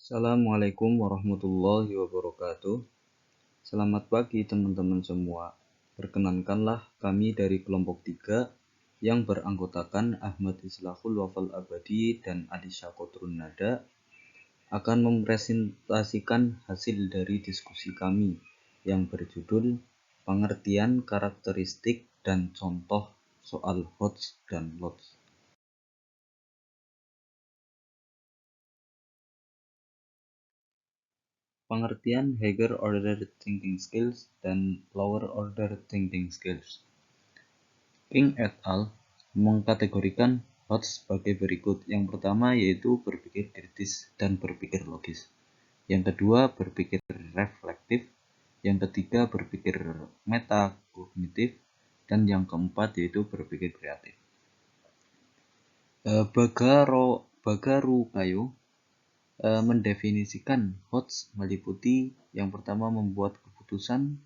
Assalamualaikum warahmatullahi wabarakatuh. Selamat pagi teman-teman semua. Perkenankanlah kami dari kelompok 3 yang beranggotakan Ahmad Islahul Wafal Abadi dan Adisha Kotrun Nada akan mempresentasikan hasil dari diskusi kami yang berjudul Pengertian Karakteristik dan Contoh Soal Hodge dan Lodge. Pengertian Higher Order Thinking Skills dan Lower Order Thinking Skills. King et al. Mengkategorikan Hodge sebagai berikut. Yang pertama yaitu berpikir kritis dan berpikir logis. Yang kedua berpikir reflektif. Yang ketiga berpikir metakognitif. Dan yang keempat yaitu berpikir kreatif. Bagarukayo mendefinisikan Hodge meliputi yang pertama membuat keputusan,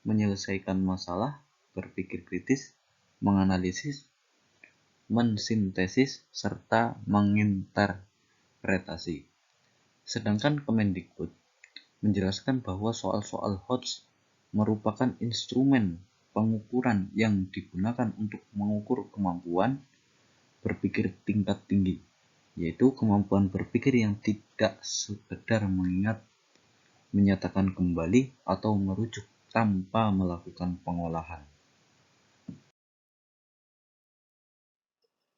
menyelesaikan masalah, berpikir kritis, menganalisis, mensintesis, serta menginterpretasi. Sedangkan Kemendikbud menjelaskan bahwa soal-soal Hodge merupakan instrumen pengukuran yang digunakan untuk mengukur kemampuan berpikir tingkat tinggi, yaitu kemampuan berpikir yang tidak sekedar mengingat, menyatakan kembali, atau merujuk tanpa melakukan pengolahan.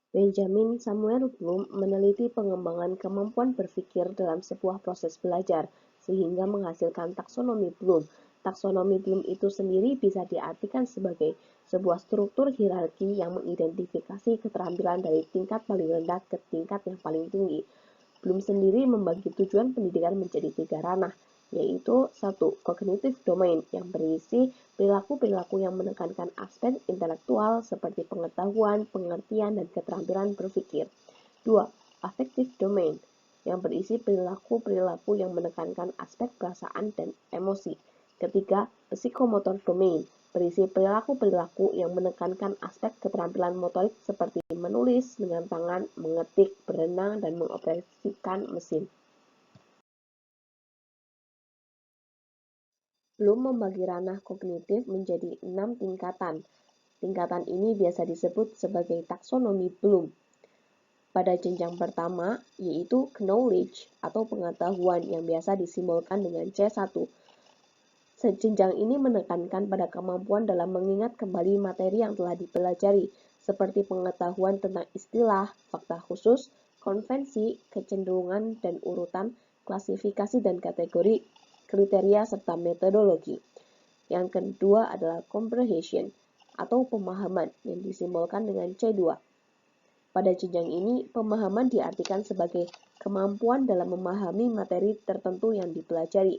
Benjamin Samuel Bloom meneliti pengembangan kemampuan berpikir dalam sebuah proses belajar, sehingga menghasilkan taksonomi Bloom. Taksonomi Bloom itu sendiri bisa diartikan sebagai sebuah struktur hierarki yang mengidentifikasi keterampilan dari tingkat paling rendah ke tingkat yang paling tinggi. Bloom sendiri membagi tujuan pendidikan menjadi 3 ranah, yaitu 1. Cognitive domain yang berisi perilaku-perilaku yang menekankan aspek intelektual seperti pengetahuan, pengertian, dan keterampilan berpikir. 2. Affective domain yang berisi perilaku-perilaku yang menekankan aspek perasaan dan emosi. Ketiga, psychomotor domain berisi perilaku-perilaku yang menekankan aspek keterampilan motorik seperti menulis dengan tangan, mengetik, berenang, dan mengoperasikan mesin. Bloom membagi ranah kognitif menjadi 6 tingkatan. Tingkatan ini biasa disebut sebagai taksonomi Bloom. Pada jenjang pertama, yaitu knowledge atau pengetahuan yang biasa disimbolkan dengan C1. Jenjang ini menekankan pada kemampuan dalam mengingat kembali materi yang telah dipelajari, seperti pengetahuan tentang istilah, fakta khusus, konvensi, kecenderungan dan urutan, klasifikasi dan kategori, kriteria, serta metodologi. Yang kedua adalah comprehension atau pemahaman yang disimbolkan dengan C2. Pada jenjang ini, pemahaman diartikan sebagai kemampuan dalam memahami materi tertentu yang dipelajari.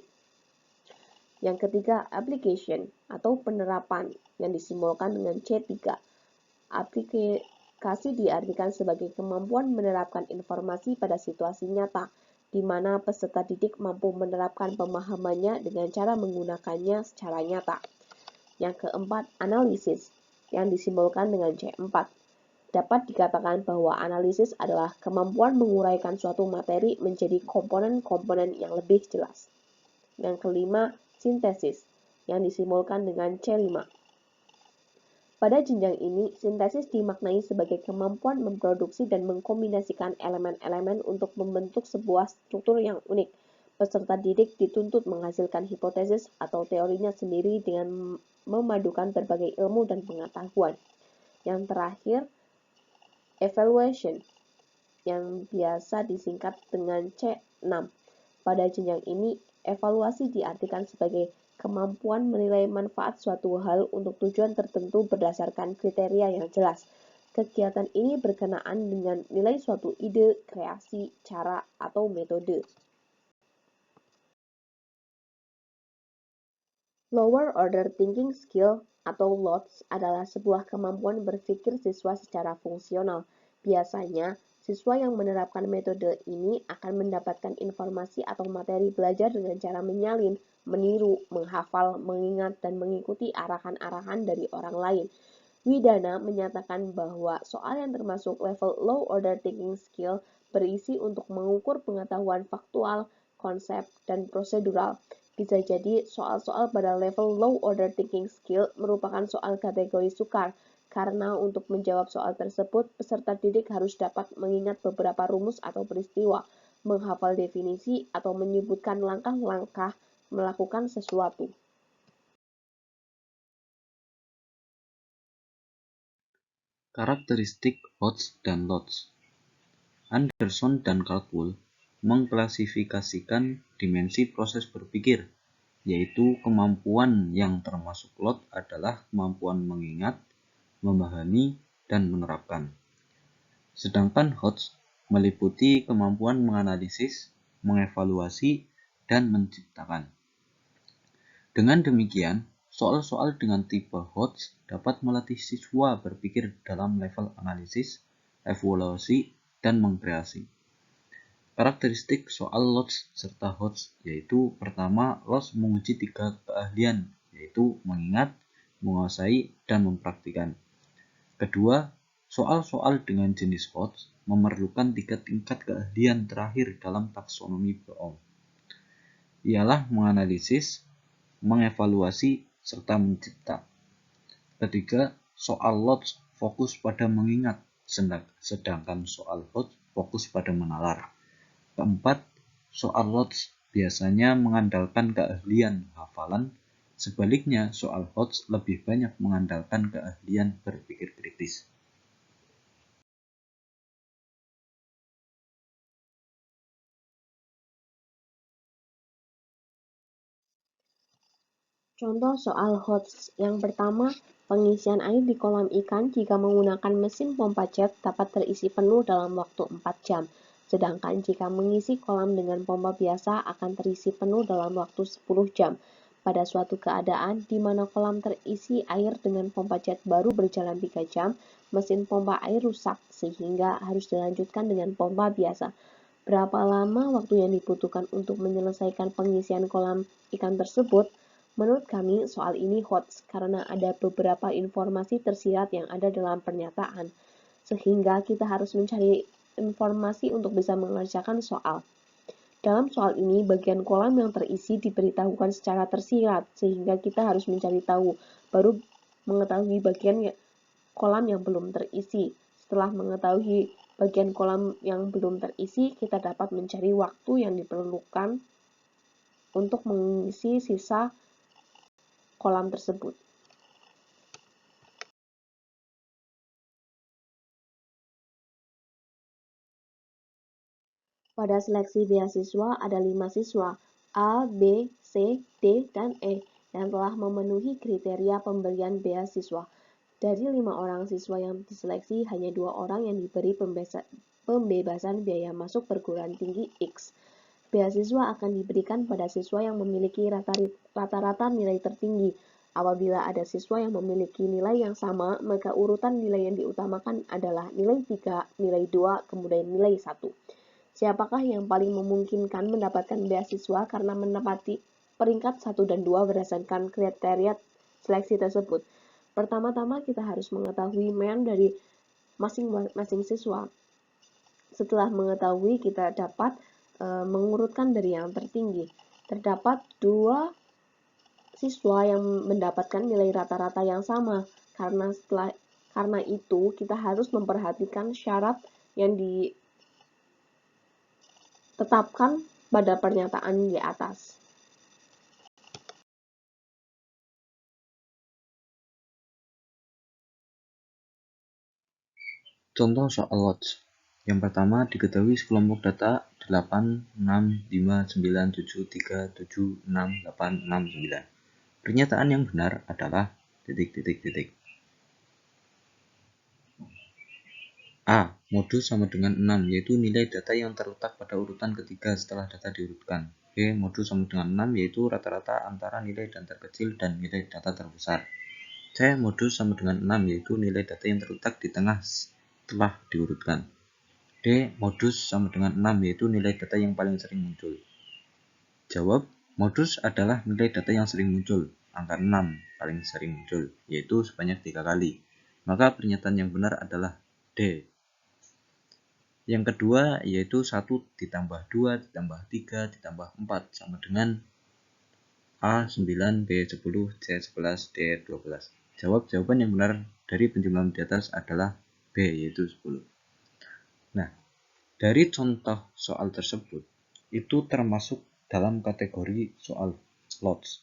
Yang ketiga, application atau penerapan yang disimbolkan dengan C3. Aplikasi diartikan sebagai kemampuan menerapkan informasi pada situasi nyata, di mana peserta didik mampu menerapkan pemahamannya dengan cara menggunakannya secara nyata. Yang keempat, analisis yang disimbolkan dengan C4. Dapat dikatakan bahwa analisis adalah kemampuan menguraikan suatu materi menjadi komponen-komponen yang lebih jelas. Yang kelima, sintesis yang disimbolkan dengan C5. Pada jenjang ini, sintesis dimaknai sebagai kemampuan memproduksi dan mengkombinasikan elemen-elemen untuk membentuk sebuah struktur yang unik. Peserta didik dituntut menghasilkan hipotesis atau teorinya sendiri dengan memadukan berbagai ilmu dan pengetahuan. Yang terakhir, evaluation yang biasa disingkat dengan C6. Pada jenjang ini, evaluasi diartikan sebagai kemampuan menilai manfaat suatu hal untuk tujuan tertentu berdasarkan kriteria yang jelas. Kegiatan ini berkenaan dengan nilai suatu ide, kreasi, cara, atau metode. Lower Order Thinking Skill atau LOTS adalah sebuah kemampuan berpikir siswa secara fungsional. Biasanya, siswa yang menerapkan metode ini akan mendapatkan informasi atau materi belajar dengan cara menyalin, meniru, menghafal, mengingat, dan mengikuti arahan-arahan dari orang lain. Widana menyatakan bahwa soal yang termasuk level Low Order Thinking Skill berisi untuk mengukur pengetahuan faktual, konsep, dan prosedural. Bisa jadi soal-soal pada level low order thinking skill merupakan soal kategori sukar, karena untuk menjawab soal tersebut, peserta didik harus dapat mengingat beberapa rumus atau peristiwa, menghafal definisi, atau menyebutkan langkah-langkah melakukan sesuatu. Karakteristik HOTS dan LOTS. Anderson dan Caldwell mengklasifikasikan dimensi proses berpikir, yaitu kemampuan yang termasuk LOT adalah kemampuan mengingat, memahami, dan menerapkan. Sedangkan HOTS meliputi kemampuan menganalisis, mengevaluasi, dan menciptakan. Dengan demikian, soal-soal dengan tipe HOTS dapat melatih siswa berpikir dalam level analisis, evaluasi, dan mengkreasi. Karakteristik soal LOTS serta HOTS yaitu pertama, LOTS menguji 3 keahlian, yaitu mengingat, menguasai, dan mempraktikkan. Kedua, soal-soal dengan jenis HOTS memerlukan 3 tingkat keahlian terakhir dalam taksonomi Bloom, ialah menganalisis, mengevaluasi, serta mencipta. Ketiga, soal LOTS fokus pada mengingat, sedangkan soal HOTS fokus pada menalar. Keempat, soal LOTS biasanya mengandalkan keahlian hafalan, sebaliknya soal HOTS lebih banyak mengandalkan keahlian berpikir kritis. Contoh soal HOTS yang pertama, pengisian air di kolam ikan jika menggunakan mesin pompa jet dapat terisi penuh dalam waktu 4 jam. Sedangkan jika mengisi kolam dengan pompa biasa akan terisi penuh dalam waktu 10 jam. Pada suatu keadaan di mana kolam terisi air dengan pompa jet baru berjalan 3 jam, mesin pompa air rusak sehingga harus dilanjutkan dengan pompa biasa. Berapa lama waktu yang dibutuhkan untuk menyelesaikan pengisian kolam ikan tersebut? Menurut kami, soal ini HOTS karena ada beberapa informasi tersirat yang ada dalam pernyataan, sehingga kita harus mencari informasi untuk bisa mengerjakan soal. Dalam soal ini, bagian kolam yang terisi diberitahukan secara tersirat, sehingga kita harus mencari tahu, baru mengetahui bagian kolam yang belum terisi. Setelah mengetahui bagian kolam yang belum terisi, kita dapat mencari waktu yang diperlukan untuk mengisi sisa kolam tersebut. Pada seleksi beasiswa ada 5 siswa, A, B, C, D, dan E, yang telah memenuhi kriteria pemberian beasiswa. Dari 5 orang siswa yang diseleksi, hanya 2 orang yang diberi pembebasan biaya masuk perguruan tinggi X. Beasiswa akan diberikan pada siswa yang memiliki rata-rata nilai tertinggi. Apabila ada siswa yang memiliki nilai yang sama, maka urutan nilai yang diutamakan adalah nilai 3, nilai 2, kemudian nilai 1. Siapakah yang paling memungkinkan mendapatkan beasiswa karena menempati peringkat 1 dan 2 berdasarkan kriteria seleksi tersebut? Pertama-tama kita harus mengetahui mean dari masing-masing siswa. Setelah mengetahui, kita dapat mengurutkan dari yang tertinggi. Terdapat 2 siswa yang mendapatkan nilai rata-rata yang sama. Karena itu, kita harus memperhatikan syarat yang ditetapkan pada pernyataan di atas. Contoh soal LOTS. Yang pertama, diketahui sekelompok data 8, 6, 5, 9, 7, 3, 7, 6, 8, 6, 9. Pernyataan yang benar adalah A. Modus sama dengan 6, yaitu nilai data yang terletak pada urutan ketiga setelah data diurutkan. B. Modus sama dengan 6, yaitu rata-rata antara nilai dan terkecil dan nilai data terbesar. C. Modus sama dengan 6, yaitu nilai data yang terletak di tengah setelah diurutkan. D. Modus sama dengan 6, yaitu nilai data yang paling sering muncul. Jawab, modus adalah nilai data yang sering muncul. Angka 6 paling sering muncul, yaitu sebanyak 3 kali. Maka pernyataan yang benar adalah D. Yang kedua yaitu 1 ditambah 2 ditambah 3 ditambah 4 sama dengan A9, B10, C11, D12. Jawaban yang benar dari penjumlahan di atas adalah B, yaitu 10. Nah, dari contoh soal tersebut, itu termasuk dalam kategori soal lots.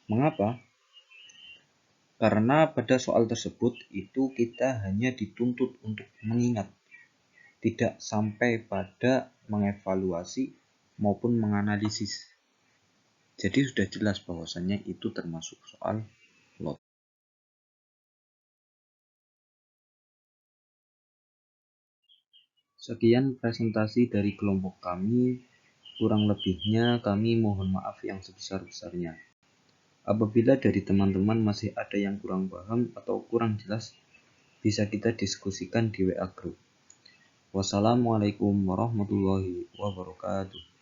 Mengapa? Karena pada soal tersebut itu kita hanya dituntut untuk mengingat, tidak sampai pada mengevaluasi maupun menganalisis. Jadi sudah jelas bahwasannya itu termasuk soal lot. Sekian presentasi dari kelompok kami. Kurang lebihnya kami mohon maaf yang sebesar-besarnya. Apabila dari teman-teman masih ada yang kurang paham atau kurang jelas, bisa kita diskusikan di WA Group. Wassalamualaikum warahmatullahi wabarakatuh.